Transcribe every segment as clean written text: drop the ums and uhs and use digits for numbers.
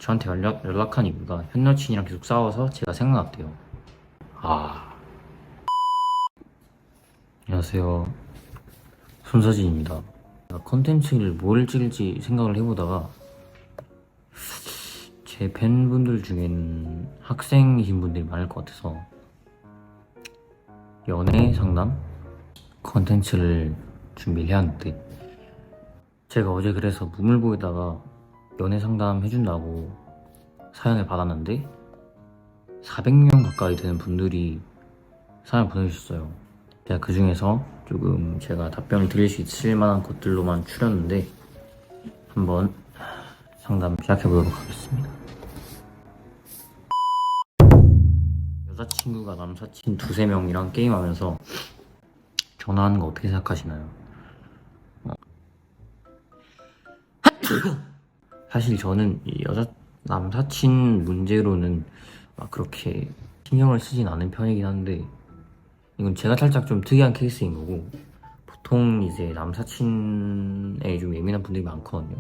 저한테 연락한 이유가 현 여친이랑 계속 싸워서 제가 생각났대요. 아, 안녕하세요. 손서진입니다. 컨텐츠를 뭘 찍을지 생각을 해보다가 제 팬분들 중에는 학생이신 분들이 많을 것 같아서 연애 상담 컨텐츠를 준비를 해왔는데, 제가 어제 그래서 무물보에다가 연애 상담 해준다고 사연을 받았는데 400명 가까이 되는 분들이 사연을 보내주셨어요. 제가 그 중에서 조금 제가 답변을 드릴 수 있을 만한 것들로만 추렸는데 한번 상담 시작해보도록 하겠습니다. 여자친구가 남사친 두세 명이랑 게임하면서 전화하는 거 어떻게 생각하시나요? 사실 저는 이 남사친 문제로는 막 그렇게 신경을 쓰진 않은 편이긴 한데, 이건 제가 살짝 좀 특이한 케이스인 거고, 보통 이제 남사친에 좀 예민한 분들이 많거든요.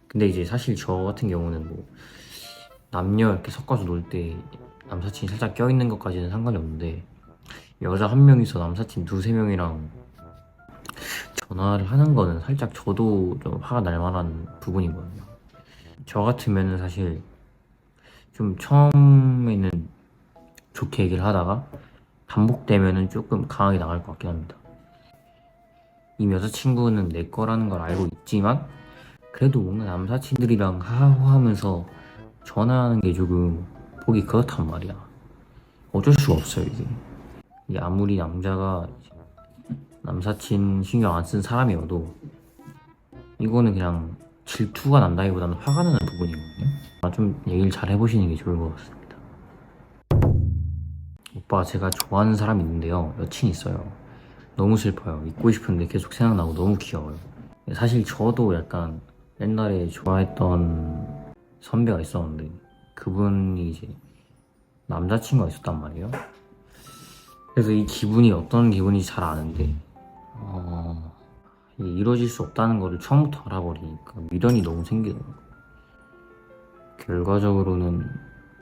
근데 이제 사실 저 같은 경우는 뭐 남녀 이렇게 섞어서 놀 때 남사친이 살짝 껴있는 것까지는 상관이 없는데, 여자 한 명이서 남사친 두세 명이랑 전화를 하는 거는 살짝 저도 좀 화가 날 만한 부분이거든요. 저 같으면은 사실 좀 처음에는 좋게 얘기를 하다가 반복되면은 조금 강하게 나갈 것 같긴 합니다. 이미 여자친구는 내 거라는 걸 알고 있지만 그래도 뭔가 남사친들이랑 하하호하면서 전화하는 게 조금 보기 그렇단 말이야. 어쩔 수가 없어요, 이게 아무리 남자가 남사친 신경 안 쓴 사람이어도 이거는 그냥 질투가 난다기보다는 화가 나는 부분이거든요. 좀 얘기를 잘 해보시는 게 좋을 것 같습니다. 오빠, 제가 좋아하는 사람이 있는데요, 여친이 있어요. 너무 슬퍼요. 잊고 싶은데 계속 생각나고 너무 귀여워요. 사실 저도 약간 옛날에 좋아했던 선배가 있었는데 그분이 이제 남자친구가 있었단 말이에요. 그래서 이 기분이 어떤 기분인지 잘 아는데 이게 이루어질 수 없다는 거를 처음부터 알아버리니까 미련이 너무 생기더라고요. 결과적으로는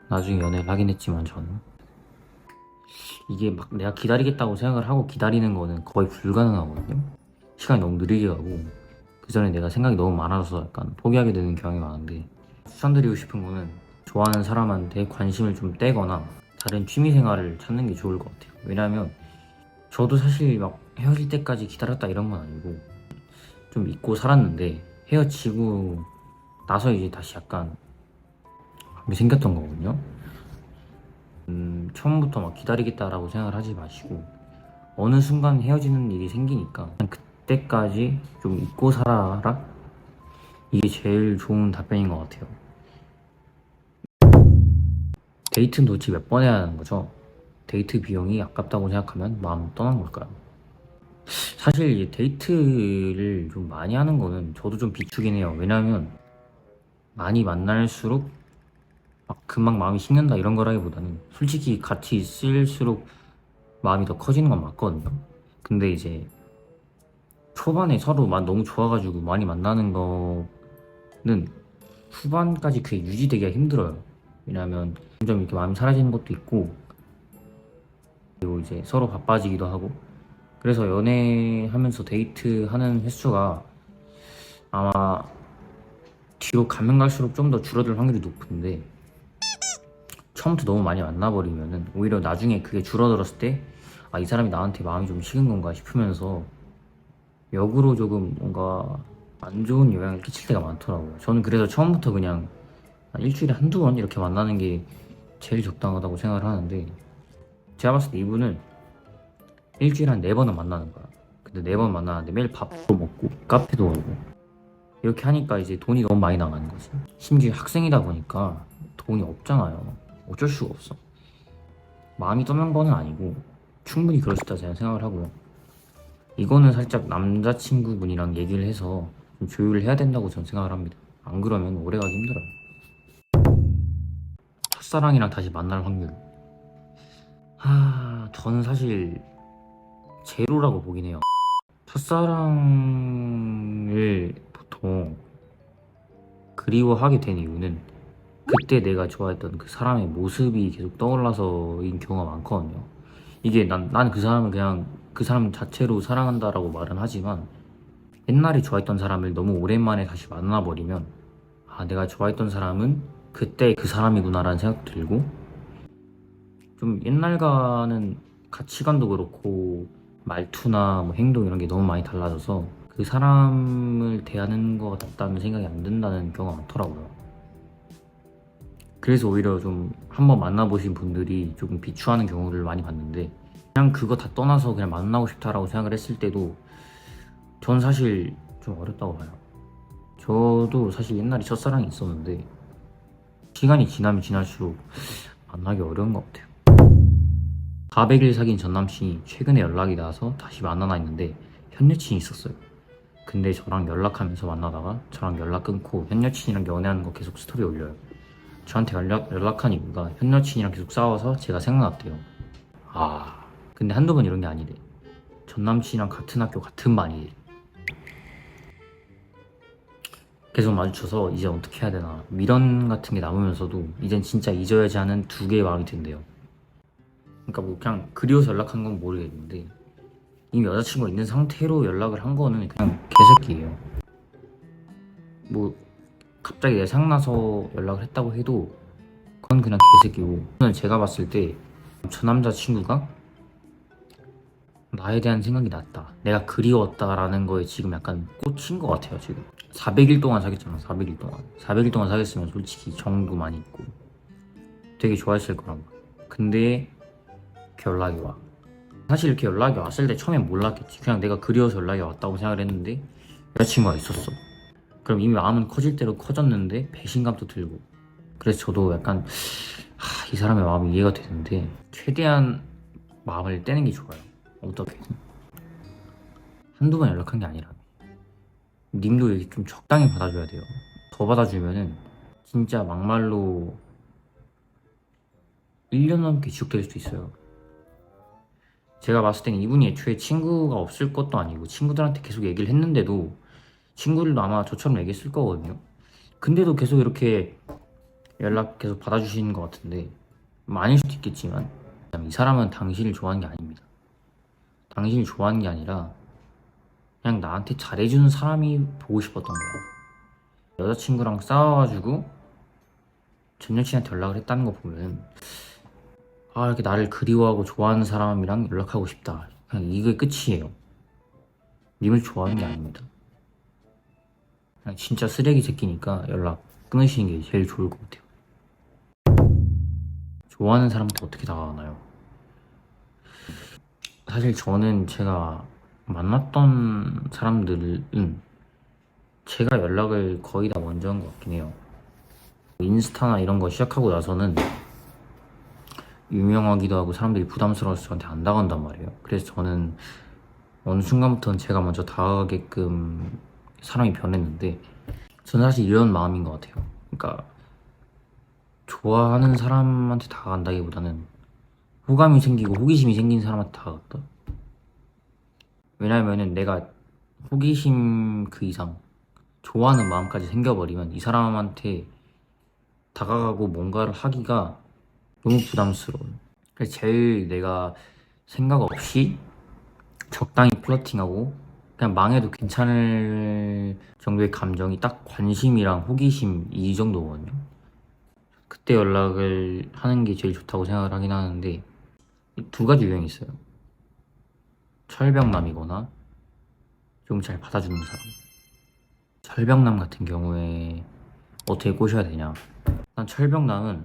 나중에 연애를 하긴 했지만, 저는 이게 막 내가 기다리겠다고 생각을 하고 기다리는 거는 거의 불가능하거든요. 시간이 너무 느리게 가고 그 전에 내가 생각이 너무 많아서 약간 포기하게 되는 경향이 많은데, 추천드리고 싶은 거는 좋아하는 사람한테 관심을 좀 떼거나 다른 취미생활을 찾는 게 좋을 것 같아요. 왜냐하면 저도 사실 막 헤어질 때까지 기다렸다 이런 건 아니고 좀 잊고 살았는데, 헤어지고 나서 이제 다시 약간 그게 생겼던 거거든요. 처음부터 막 기다리겠다라고 생각을 하지 마시고 어느 순간 헤어지는 일이 생기니까 그냥 그때까지 좀 잊고 살아라, 이게 제일 좋은 답변인 것 같아요. 데이트는 도대체 몇 번 해야 하는 거죠? 데이트 비용이 아깝다고 생각하면 마음 떠난 걸까요? 사실 이제 데이트를 좀 많이 하는 거는 저도 좀 비추긴 해요. 왜냐하면 많이 만날수록 막 금방 마음이 식는다 이런 거라기보다는 솔직히 같이 있을수록 마음이 더 커지는 건 맞거든요. 근데 이제 초반에 서로 너무 좋아가지고 많이 만나는 거는 후반까지 그게 유지되기가 힘들어요. 왜냐하면 점점 이렇게 마음이 사라지는 것도 있고, 그리고 이제 서로 바빠지기도 하고, 그래서 연애하면서 데이트하는 횟수가 아마 뒤로 가면 갈수록 좀 더 줄어들 확률이 높은데, 처음부터 너무 많이 만나버리면은 오히려 나중에 그게 줄어들었을 때 이 사람이 나한테 마음이 좀 식은 건가 싶으면서 역으로 조금 뭔가 안 좋은 영향을 끼칠 때가 많더라고요. 저는 그래서 처음부터 그냥 일주일에 한두 번 이렇게 만나는 게 제일 적당하다고 생각을 하는데, 제가 봤을 때 이분은 일주일에 한 4번은 만나는 거야. 근데 4번 만나는데 매일 밥도 먹고 카페도 가고 이렇게 하니까 이제 돈이 너무 많이 나가는 거지. 심지어 학생이다 보니까 돈이 없잖아요. 어쩔 수가 없어. 마음이 떠난 거는 아니고 충분히 그럴 수 있다 저는 생각을 하고요. 이거는 살짝 남자친구분이랑 얘기를 해서 좀 조율을 해야 된다고 저는 생각을 합니다. 안 그러면 오래가기 힘들어요. 첫사랑이랑 다시 만날 확률, 저는 사실 제로라고 보긴 해요. 첫사랑을 보통 그리워하게 된 이유는 그때 내가 좋아했던 그 사람의 모습이 계속 떠올라서인 경우가 많거든요. 이게 난 그 사람을 그냥 그 사람 자체로 사랑한다라고 말은 하지만 옛날에 좋아했던 사람을 너무 오랜만에 다시 만나버리면 아, 내가 좋아했던 사람은 그때 그 사람이구나라는 생각도 들고 좀 옛날과는 가치관도 그렇고 말투나 뭐 행동 이런 게 너무 많이 달라져서 그 사람을 대하는 것 같다는 생각이 안 든다는 경우가 많더라고요. 그래서 오히려 좀 한번 만나보신 분들이 조금 비추하는 경우를 많이 봤는데 그냥 그거 다 떠나서 그냥 만나고 싶다라고 생각을 했을 때도 전 사실 좀 어렵다고 봐요. 저도 사실 옛날에 첫사랑이 있었는데 시간이 지나면 지날수록 만나기 어려운 것 같아요. 400일 사귄 전 남친이 최근에 연락이 닿아서 다시 만나나 했는데 현 여친이 있었어요. 근데 저랑 연락하면서 만나다가 저랑 연락 끊고 현 여친이랑 연애하는 거 계속 스토리 올려요. 저한테 연락한 이유가 현 여친이랑 계속 싸워서 제가 생각났대요. 아, 근데 한두 번 이런 게 아니래. 전 남친이랑 같은 학교 같은 반이래. 계속 마주쳐서 이제 어떻게 해야 되나 미련 같은 게 남으면서도 이젠 진짜 잊어야지 하는 두 개의 마음이 든대요. 그러니까 뭐 그냥 그리워서 연락한 건 모르겠는데 이미 여자친구가 있는 상태로 연락을 한 거는 그냥 개새끼예요. 뭐 갑자기 내 생각나서 연락을 했다고 해도 그건 그냥 개새끼고 저는 제가 봤을 때 저 남자친구가 나에 대한 생각이 났다 내가 그리웠다라는 거에 지금 약간 꽂힌 것 같아요. 지금 400일 동안 사귀었잖아. 400일 동안 사귀었으면 솔직히 정도 많이 있고 되게 좋아했을 거란 말이야. 근데 이렇게 연락이 와. 사실 이렇게 연락이 왔을 때 처음엔 몰랐겠지. 그냥 내가 그리워서 연락이 왔다고 생각을 했는데 여자친구가 있었어. 그럼 이미 마음은 커질 대로 커졌는데 배신감도 들고 그래서 저도 약간 이 사람의 마음이 이해가 되는데 최대한 마음을 떼는 게 좋아요. 어떻게든 한두 번 연락한 게 아니라 님도 이렇게 좀 적당히 받아줘야 돼요. 더 받아주면은 진짜 막말로 1년 넘게 지속될 수도 있어요. 제가 봤을 때는 이분이 애초에 친구가 없을 것도 아니고 친구들한테 계속 얘기를 했는데도 친구들도 아마 저처럼 얘기했을 거거든요. 근데도 계속 이렇게 연락 계속 받아주시는 것 같은데 아닐 수도 있겠지만 이 사람은 당신을 좋아하는 게 아닙니다. 당신을 좋아하는 게 아니라 그냥 나한테 잘해주는 사람이 보고 싶었던 거야. 여자친구랑 싸워가지고 전 여친한테 연락을 했다는 거 보면 아 이렇게 나를 그리워하고 좋아하는 사람이랑 연락하고 싶다. 그냥 이게 끝이에요. 님을 좋아하는 게 아닙니다. 그냥 진짜 쓰레기 새끼니까 연락 끊으시는 게 제일 좋을 것 같아요. 좋아하는 사람한테 어떻게 다가가나요? 사실 저는 제가 만났던 사람들은 제가 연락을 거의 다 먼저 한 것 같긴 해요. 인스타나 이런 거 시작하고 나서는 유명하기도 하고 사람들이 부담스러워서 저한테 안 다가간단 말이에요. 그래서 저는 어느 순간부터는 제가 먼저 다가가게끔 사람이 변했는데 저는 사실 이런 마음인 것 같아요. 그러니까 좋아하는 사람한테 다가간다기보다는 호감이 생기고 호기심이 생긴 사람한테 다가갔다. 왜냐면은 내가 호기심 그 이상 좋아하는 마음까지 생겨버리면 이 사람한테 다가가고 뭔가를 하기가 너무 부담스러워요. 그래서 제일 내가 생각 없이 적당히 플러팅하고 그냥 망해도 괜찮을 정도의 감정이 딱 관심이랑 호기심 이 정도거든요. 그때 연락을 하는 게 제일 좋다고 생각을 하긴 하는데 두 가지 유형이 있어요. 철벽남이거나 좀 잘 받아주는 사람. 철벽남 같은 경우에 어떻게 꼬셔야 되냐. 난 철벽남은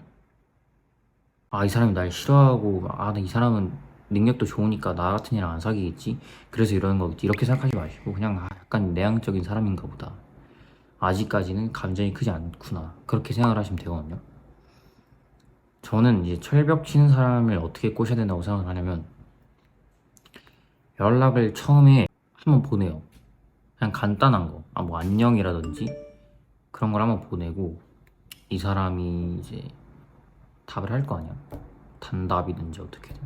이 사람이 날 싫어하고 이 사람은 능력도 좋으니까 나 같은 애랑 안 사귀겠지 그래서 이러는 거겠지 이렇게 생각하지 마시고 그냥 약간 내향적인 사람인가 보다 아직까지는 감정이 크지 않구나 그렇게 생각을 하시면 되거든요. 저는 이제 철벽 치는 사람을 어떻게 꼬셔야 된다고 생각을 하냐면 연락을 처음에 한번 보내요. 그냥 간단한 거 뭐 안녕이라든지 그런 걸 한번 보내고 이 사람이 이제 답을 할 거 아니야. 단답이든지 어떻게든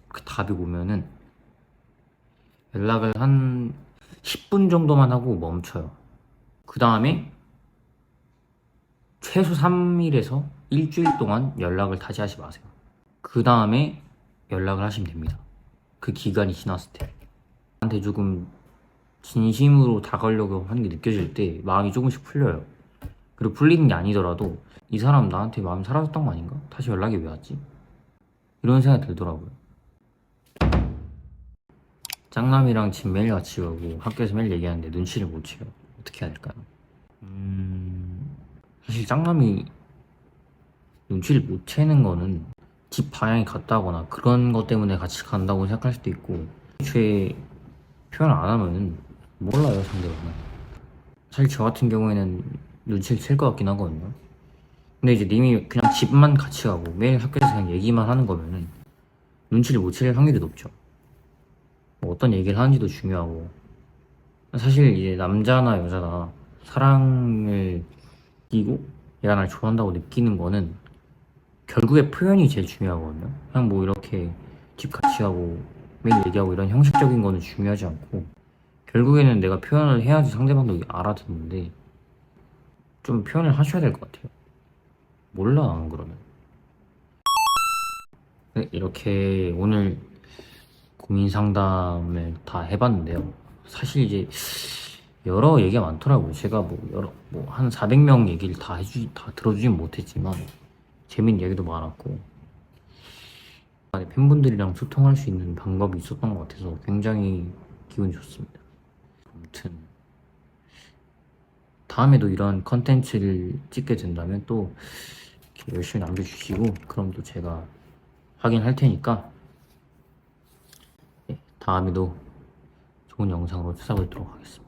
그 답이 오면은 연락을 한 10분 정도만 하고 멈춰요. 그 다음에 최소 3일에서 일주일 동안 연락을 다시 하지 마세요. 그 다음에 연락을 하시면 됩니다. 그 기간이 지났을 때. 나한테 조금 진심으로 다가가려고 하는 게 느껴질 때 마음이 조금씩 풀려요. 그리고 풀리는 게 아니더라도 이 사람 나한테 마음 사라졌던 거 아닌가? 다시 연락이 왜 왔지? 이런 생각이 들더라고요. 짱남이랑 집 매일 같이 가고 학교에서 매일 얘기하는데 눈치를 못 채요. 어떻게 해야 될까요? 사실 짱남이 눈치를 못 채는 거는 집 방향이 같다거나 그런 것 때문에 같이 간다고 생각할 수도 있고, 애초에 표현 안 하면 몰라요, 상대방은. 사실 저 같은 경우에는 눈치를 챌 것 같긴 하거든요. 근데 이제 님이 그냥 집만 같이 가고 매일 학교에서 그냥 얘기만 하는 거면은 눈치를 못 챌 확률이 높죠. 뭐 어떤 얘기를 하는지도 중요하고, 사실 이제 남자나 여자나 사랑을 느끼고 얘가 날 좋아한다고 느끼는 거는 결국에 표현이 제일 중요하거든요. 그냥 뭐 이렇게 집 같이 가고 매일 얘기하고 이런 형식적인 거는 중요하지 않고, 결국에는 내가 표현을 해야지 상대방도 알아듣는데 좀 표현을 하셔야 될 것 같아요. 몰라 안 그러면. 네, 이렇게 오늘 고민 상담을 다 해봤는데요. 사실 이제 여러 얘기가 많더라고요. 제가 뭐 여러 뭐 한 400명 얘기를 다 들어주진 못했지만 재밌는 얘기도 많았고, 팬분들이랑 소통할 수 있는 방법이 있었던 것 같아서 굉장히 기분이 좋습니다. 아무튼 다음에도 이런 컨텐츠를 찍게 된다면 또 이렇게 열심히 남겨주시고, 그럼 또 제가 확인할 테니까 다음에도 좋은 영상으로 찾아뵙도록 하겠습니다.